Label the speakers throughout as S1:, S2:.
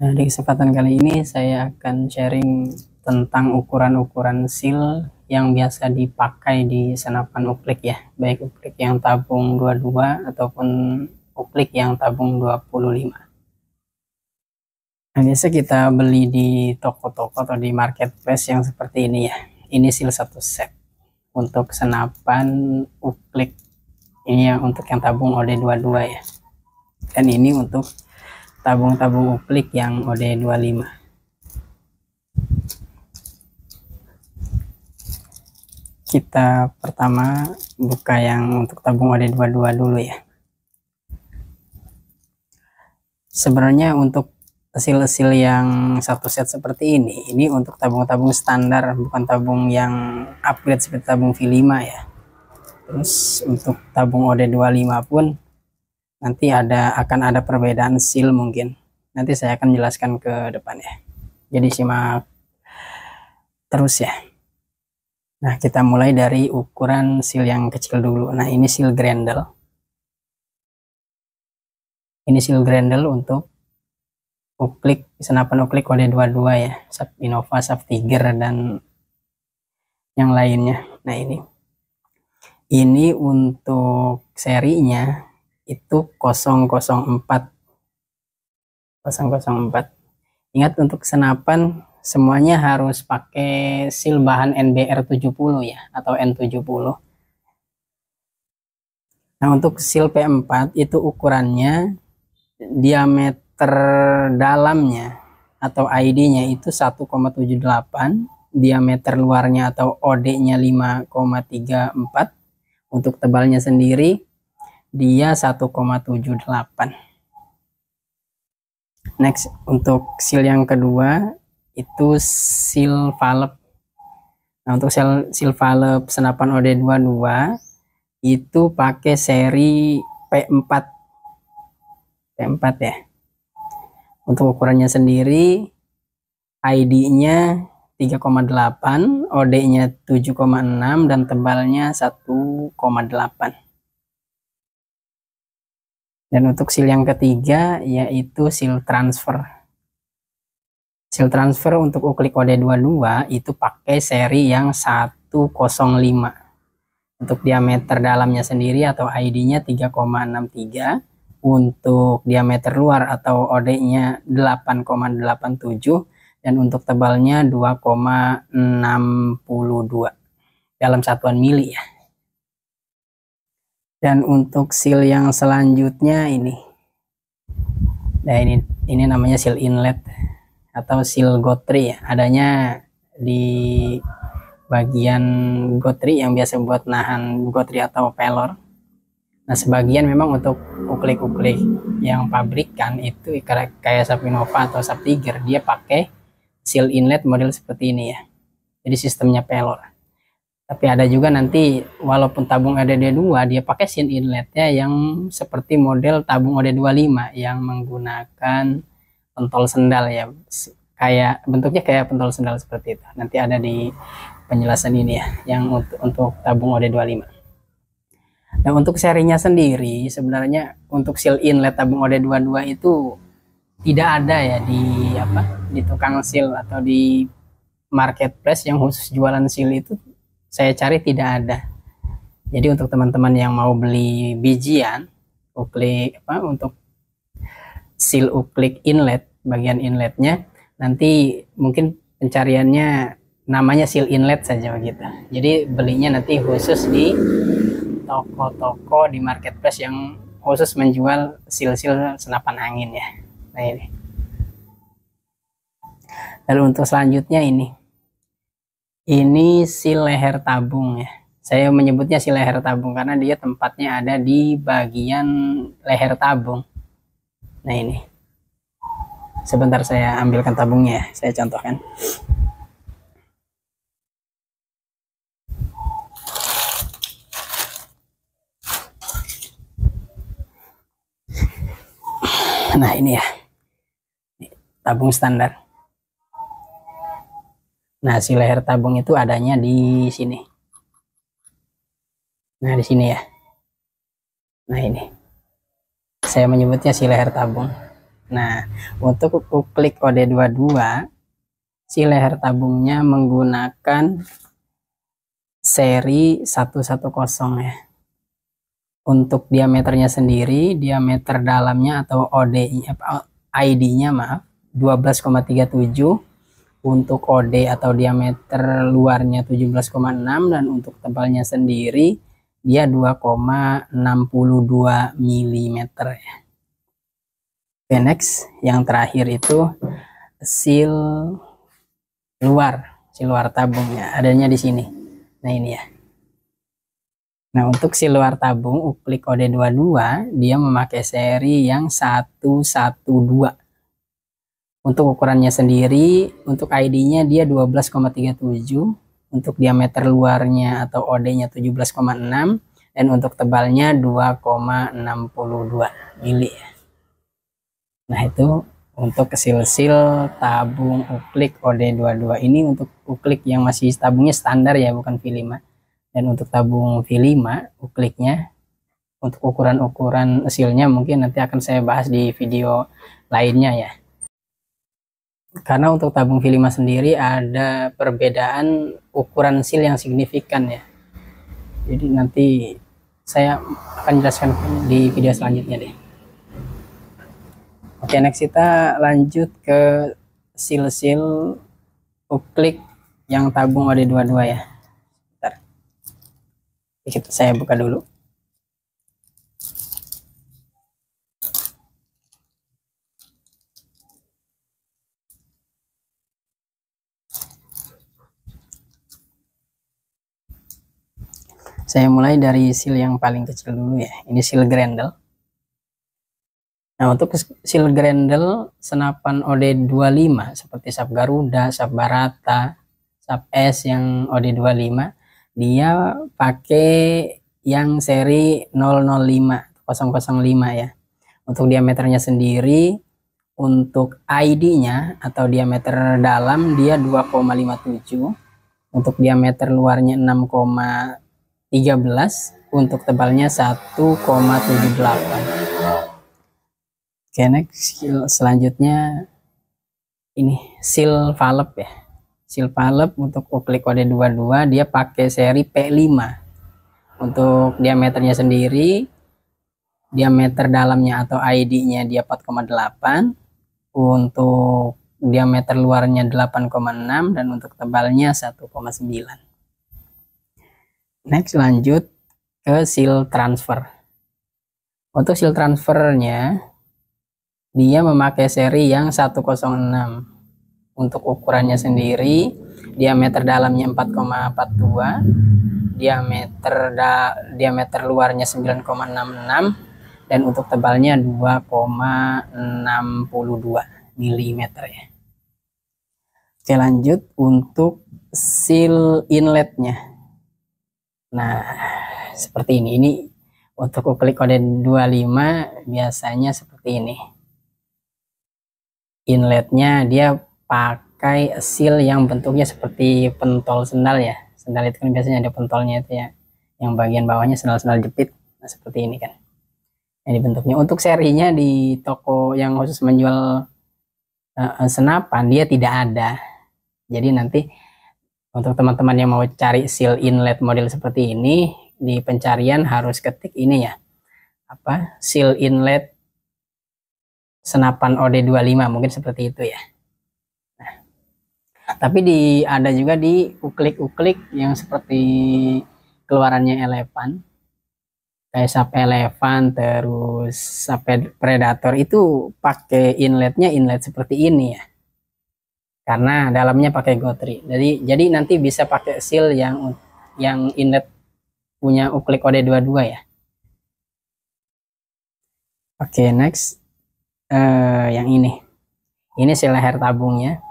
S1: Nah, di kesempatan kali ini saya akan sharing tentang ukuran-ukuran seal yang biasa dipakai di senapan uplik ya, baik uplik yang tabung 22 ataupun uplik yang tabung 25. Nah, biasa kita beli di toko-toko atau di marketplace yang seperti ini ya. Ini seal satu set untuk senapan uplik. Ini yang untuk yang tabung OD22 ya. Dan ini untuk tabung-tabung uplik yang OD25. Kita pertama buka yang untuk tabung OD22 dulu ya. Sebenarnya untuk seal-seal yang satu set seperti ini untuk tabung-tabung standar, bukan tabung yang upgrade seperti tabung V5 ya. Terus untuk tabung OD25 pun nanti akan ada perbedaan seal mungkin. Nanti saya akan jelaskan ke depan ya. Jadi simak terus ya. Nah, kita mulai dari ukuran seal yang kecil dulu. Nah, ini seal Grendel. Ini seal Grendel untuk uplik, senapan uplik OD22 ya. Sub Innova, Sub Tiger dan yang lainnya. Nah, ini untuk serinya itu 004. Ingat, untuk senapan semuanya harus pakai seal bahan NBR 70 ya, atau N70. Nah, untuk seal P4 itu ukurannya diameter dalamnya atau ID-nya itu 1,78, diameter luarnya atau OD-nya 5,34. Untuk tebalnya sendiri dia 1,78. Next, untuk seal yang kedua itu seal valve. Nah, untuk seal valve senapan OD22 itu pakai seri P4 ya. Untuk ukurannya sendiri ID-nya 3,8, OD-nya 7,6 dan tebalnya 1,8. Dan untuk seal yang ketiga yaitu seal transfer. Seal transfer untuk uklik OD22 itu pakai seri yang 105. Untuk diameter dalamnya sendiri atau ID-nya 3,63. Untuk diameter luar atau OD-nya 8,87 dan untuk tebalnya 2,62 dalam satuan mili ya. Dan untuk seal yang selanjutnya nah ini namanya seal inlet atau seal gotri ya. Adanya di bagian gotri yang biasa buat nahan gotri atau pelor. Nah, sebagian memang untuk uklik-uklik yang pabrikan itu kayak Sub Innova atau Sub Tiger, dia pakai seal inlet model seperti ini ya. Jadi sistemnya pelor. Tapi ada juga nanti walaupun tabung OD22 dia pakai seal inletnya yang seperti model tabung OD25 yang menggunakan pentol sendal ya. Kayak bentuknya kayak pentol sendal seperti itu. Nanti ada di penjelasan ini ya yang untuk tabung OD25. Nah, untuk serinya sendiri sebenarnya untuk seal inlet tabung OD22 itu tidak ada ya di tukang seal atau di marketplace yang khusus jualan seal itu. Saya cari tidak ada. Jadi untuk teman-teman yang mau beli bijian uklik untuk seal uklik inlet, bagian inletnya nanti mungkin pencariannya namanya seal inlet saja begitu. Jadi belinya nanti khusus di toko-toko di marketplace yang khusus menjual seal-seal senapan angin ya. Nah, ini. Lalu untuk selanjutnya ini seal leher tabung ya. Saya menyebutnya seal leher tabung karena dia tempatnya ada di bagian leher tabung. Nah, ini. Sebentar saya ambilkan tabungnya ya, saya contohkan. Nah, ini ya. Tabung standar. Nah, si leher tabung itu adanya di sini. Nah, di sini ya. Nah, ini. Saya menyebutnya si leher tabung. Nah, untuk uklik OD22 si leher tabungnya menggunakan seri 110 ya. Untuk diameternya sendiri, diameter dalamnya atau ID-nya maaf 12,37, untuk OD atau diameter luarnya 17,6, dan untuk tebalnya sendiri dia 2,62 mm ya. Oke, next yang terakhir itu seal luar tabungnya, adanya di sini. Nah, ini ya. Nah, untuk si luar tabung uklik OD22 dia memakai seri yang 112. Untuk ukurannya sendiri, untuk ID-nya dia 12,37, untuk diameter luarnya atau OD-nya 17,6, dan untuk tebalnya 2,62 mili. Nah, itu untuk seal tabung uklik OD22 ini untuk uklik yang masih tabungnya standar ya, bukan V5. Dan untuk tabung V5 ukliknya, untuk ukuran-ukuran sealnya mungkin nanti akan saya bahas di video lainnya ya. Karena untuk tabung V5 sendiri ada perbedaan ukuran seal yang signifikan ya. Jadi nanti saya akan jelaskan di video selanjutnya deh. Oke, next kita lanjut ke seal uklik yang tabung OD22 ya. Saya buka dulu. Saya mulai dari seal yang paling kecil dulu ya. Ini seal grendel. Nah, untuk seal grendel senapan OD25 seperti SAP Garuda, SAP Barata, SAP S yang OD25, dia pakai yang seri 005 ya. Untuk diameternya sendiri, untuk ID-nya atau diameter dalam dia 2,57, untuk diameter luarnya 6,13, untuk tebalnya 1,78. Oke, next selanjutnya ini seal valve ya. Seal valve untuk uklik OD22 dia pakai seri P5. Untuk diameternya sendiri, diameter dalamnya atau ID-nya dia 4,8, untuk diameter luarnya 8,6, dan untuk tebalnya 1,9. Next lanjut ke seal transfer. Untuk seal transfernya dia memakai seri yang 106. Untuk ukurannya sendiri, diameter dalamnya 4,42, diameter luarnya 9,66, dan untuk tebalnya 2,62 mm ya. Oke, lanjut untuk seal inletnya. Nah, seperti ini. Ini untuk uklik OD25 biasanya seperti ini. Inletnya dia pakai seal yang bentuknya seperti pentol sendal ya. Sendal itu kan biasanya ada pentolnya itu ya, yang bagian bawahnya sendal-sendal jepit. Nah, seperti ini kan ini bentuknya. Untuk serinya di toko yang khusus menjual senapan dia tidak ada. Jadi nanti untuk teman-teman yang mau cari seal inlet model seperti ini, di pencarian harus ketik ini ya, apa, seal inlet senapan OD25, mungkin seperti itu ya. Nah, tapi ada juga di uklik-uklik yang seperti keluarannya Elevan, kayak SAP Elevan, terus SAP Predator, itu pakai inletnya inlet seperti ini ya, karena dalamnya pakai Gotri. Jadi nanti bisa pakai seal yang inlet punya uklik OD22 ya. Oke, next yang ini si leher tabungnya.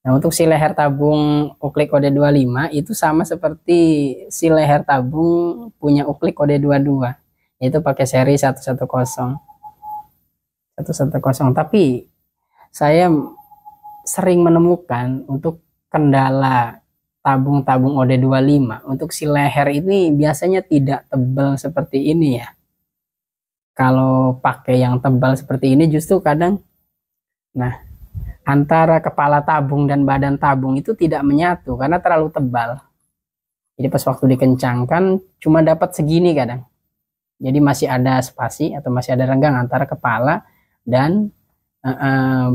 S1: Nah, untuk si leher tabung uklik OD25 itu sama seperti si leher tabung punya uklik OD22, yaitu pakai seri 110. Tapi saya sering menemukan untuk kendala tabung-tabung OD25 untuk si leher ini biasanya tidak tebal seperti ini ya. kalau pakai yang tebal seperti ini justru kadang, nah, antara kepala tabung dan badan tabung itu tidak menyatu karena terlalu tebal. Jadi pas waktu dikencangkan cuma dapat segini kadang. Jadi masih ada spasi atau masih ada renggang antara kepala dan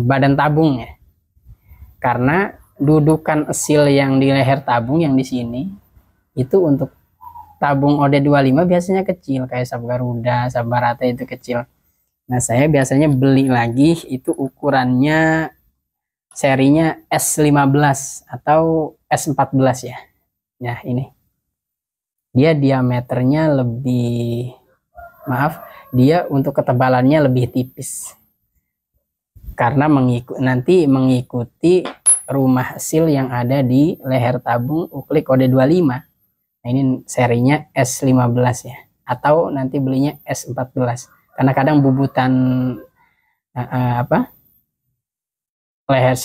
S1: badan tabung ya. Karena dudukan seal yang di leher tabung yang di sini itu untuk tabung OD25 biasanya kecil, kayak Sub Garuda, Sub Barata itu kecil. Nah, saya biasanya beli lagi itu ukurannya serinya S15 atau S14 ya. Nah, ini. Dia diameternya lebih, maaf, dia untuk ketebalannya lebih tipis. Karena nanti mengikuti rumah seal yang ada di leher tabung uklik kode 25. Nah, ini serinya S15 ya, atau nanti belinya S14 karena kadang bubutan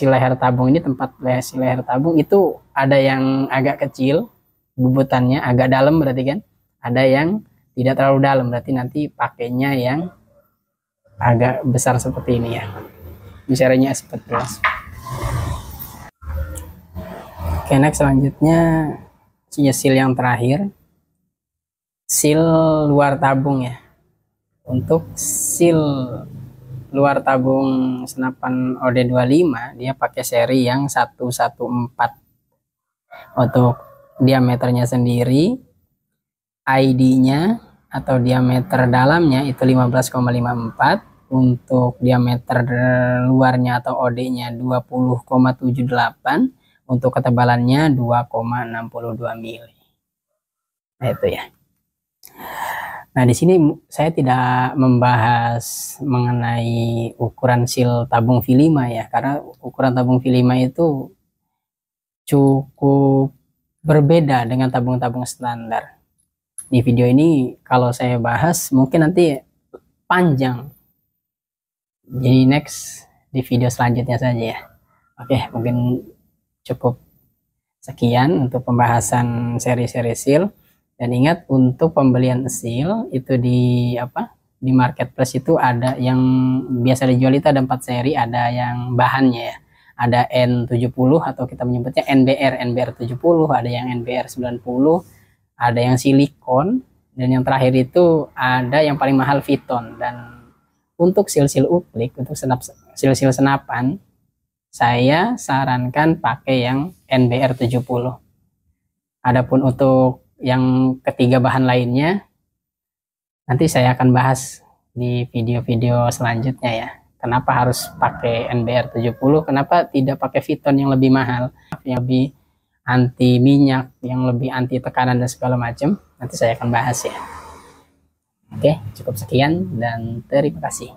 S1: leher tabung ini, tempat leher tabung itu ada yang agak kecil bubutannya, agak dalam berarti kan, ada yang tidak terlalu dalam berarti nanti pakainya yang agak besar seperti ini ya. Ini serinya S14. Oke, next selanjutnya seal yang terakhir, seal luar tabung ya. Untuk seal luar tabung senapan OD25 dia pakai seri yang 114. Untuk diameternya sendiri, ID-nya atau diameter dalamnya itu 15,54, untuk diameter luarnya atau OD-nya 20,78, untuk ketebalannya 2,62 mili. Nah, itu ya. Nah, di sini saya tidak membahas mengenai ukuran seal tabung V5 ya, karena ukuran tabung V5 itu cukup berbeda dengan tabung-tabung standar. Di video ini kalau saya bahas mungkin nanti panjang. Jadi next di video selanjutnya saja ya. Oke, mungkin cukup sekian untuk pembahasan seri-seri seal. Dan ingat, untuk pembelian seal itu di marketplace itu ada yang biasa dijual itu ada 4 seri, ada yang bahannya ya. Ada N70 atau kita menyebutnya NBR 70, ada yang NBR 90, ada yang silikon, dan yang terakhir itu ada yang paling mahal Viton. Dan untuk seal-seal uklik, untuk seal-seal senapan, saya sarankan pakai yang NBR 70. Adapun untuk yang ketiga bahan lainnya nanti saya akan bahas di video-video selanjutnya ya. Kenapa harus pakai NBR 70, kenapa tidak pakai Viton yang lebih mahal, yang lebih anti minyak, yang lebih anti tekanan dan segala macam. Nanti saya akan bahas ya. Oke, cukup sekian dan terima kasih.